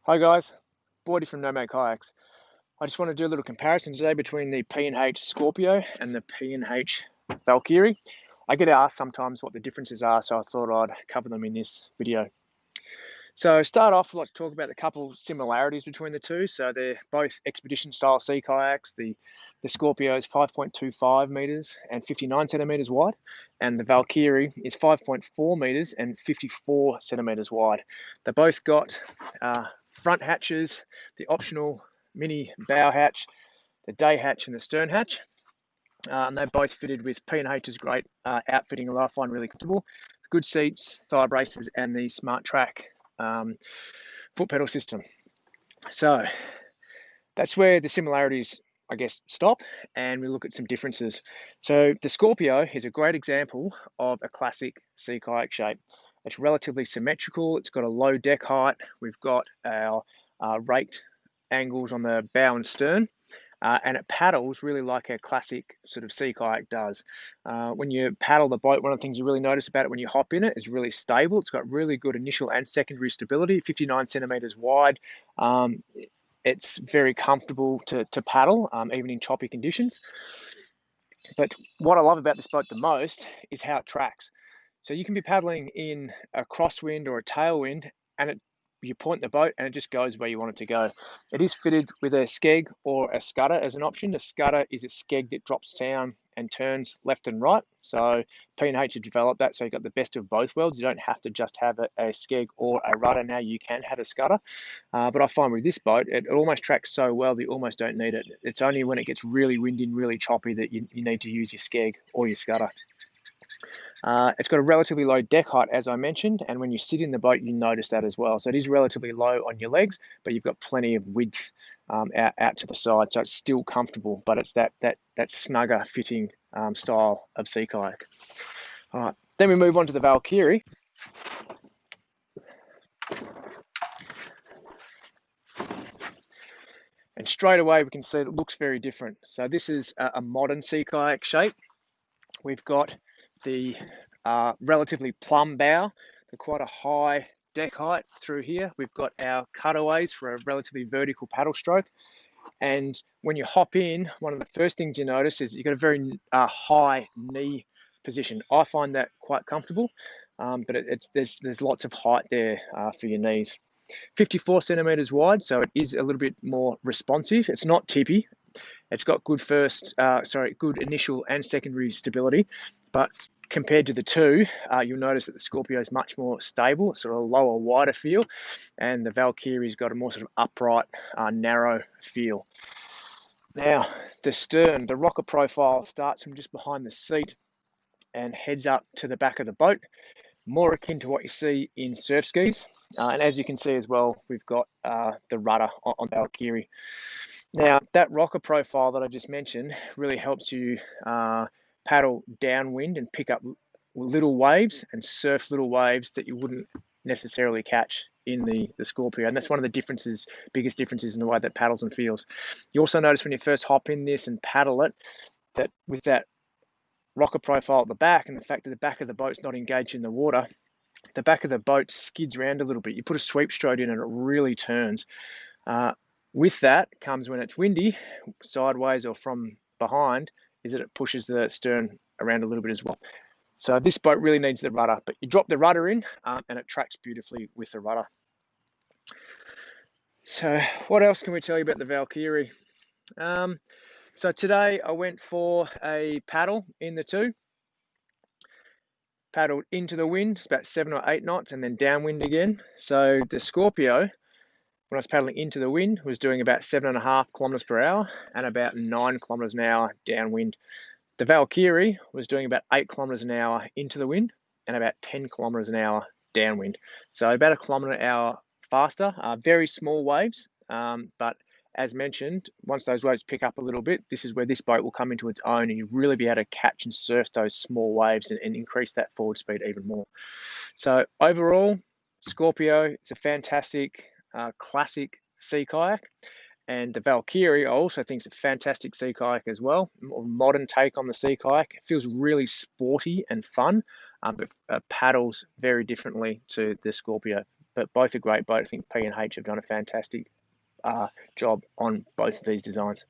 Hi guys, Bordy from Nomad Kayaks. I just want to do a little comparison today between the P&H Scorpio and the P&H Valkyrie. I get asked sometimes what the differences are, so I thought I'd cover them in this video. So start off, I'd like to talk about a couple similarities between the two. So they're both expedition style sea kayaks. The Scorpio is 5.25 meters and 59 centimeters wide, and the Valkyrie is 5.4 meters and 54 centimeters wide. They both got front hatches, the optional mini bow hatch, the day hatch, and the stern hatch. And they're both fitted with P&H's great outfitting that I find really comfortable. Good seats, thigh braces, and the Smart Track foot pedal system. So that's where the similarities, I guess, stop, and we look at some differences. So the Scorpio is a great example of a classic sea kayak shape. It's relatively symmetrical. It's got a low deck height. We've got our raked angles on the bow and stern. And it paddles really like a classic sort of sea kayak does. When you paddle the boat, one of the things you really notice about it when you hop in it is really stable. It's got really good initial and secondary stability, 59 centimeters wide. It's very comfortable to paddle, even in choppy conditions. But what I love about this boat the most is how it tracks. So you can be paddling in a crosswind or a tailwind, and you point the boat and it just goes where you want it to go. It is fitted with a skeg or a scudder as an option. A scudder is a skeg that drops down and turns left and right. So P&H have developed that, so you've got the best of both worlds. You don't have to just have a skeg or a rudder now. You can have a scudder. But I find with this boat, it almost tracks so well that you almost don't need it. It's only when it gets really windy and really choppy that you need to use your skeg or your scudder. It's got a relatively low deck height, as I mentioned, and when you sit in the boat, you notice that as well. So it is relatively low on your legs, but you've got plenty of width out to the side, so it's still comfortable, but it's that snugger fitting style of sea kayak. All right, then we move on to the Valkyrie. And straight away, we can see it looks very different. So this is a modern sea kayak shape. We've got the relatively plumb bow, quite a high deck height through here. We've got our cutaways for a relatively vertical paddle stroke. And when you hop in, one of the first things you notice is you've got a very high knee position. I find that quite comfortable, but there's lots of height there for your knees. 54 centimeters wide, so it is a little bit more responsive. It's not tippy. It's got good good initial and secondary stability, but compared to the two, you'll notice that the Scorpio is much more stable, sort of a lower, wider feel, and the Valkyrie's got a more sort of upright, narrow feel. Now, the stern, the rocker profile starts from just behind the seat and heads up to the back of the boat, more akin to what you see in surf skis. And as you can see as well, we've got the rudder on the Valkyrie. Now, that rocker profile that I just mentioned really helps you paddle downwind and pick up little waves and surf little waves that you wouldn't necessarily catch in the Scorpio. And that's one of the biggest differences in the way that paddles and feels. You also notice when you first hop in this and paddle it, that with that rocker profile at the back and the fact that the back of the boat's not engaged in the water, the back of the boat skids around a little bit. You put a sweep stroke in and it really turns. With that comes, when it's windy, sideways or from behind, is that it pushes the stern around a little bit as well. So this boat really needs the rudder, but you drop the rudder in and it tracks beautifully with the rudder. So what else can we tell you about the Valkyrie? So today I went for a paddle in the two. Paddled into the wind, it's about 7 or 8 knots, and then downwind again. So the Scorpio, when I was paddling into the wind, was doing about 7.5 kilometers per hour and about 9 kilometers an hour downwind. The Valkyrie was doing about 8 kilometers an hour into the wind and about 10 kilometers an hour downwind. So about 1 kilometer an hour faster. Very small waves, but as mentioned, once those waves pick up a little bit, this is where this boat will come into its own and you really be able to catch and surf those small waves and increase that forward speed even more. So overall, Scorpio is a fantastic classic sea kayak, and the Valkyrie I also think is a fantastic sea kayak as well. More modern take on the sea kayak. It feels really sporty and fun, but paddles very differently to the Scorpio. But both are great boats. I think P&H have done a fantastic job on both of these designs.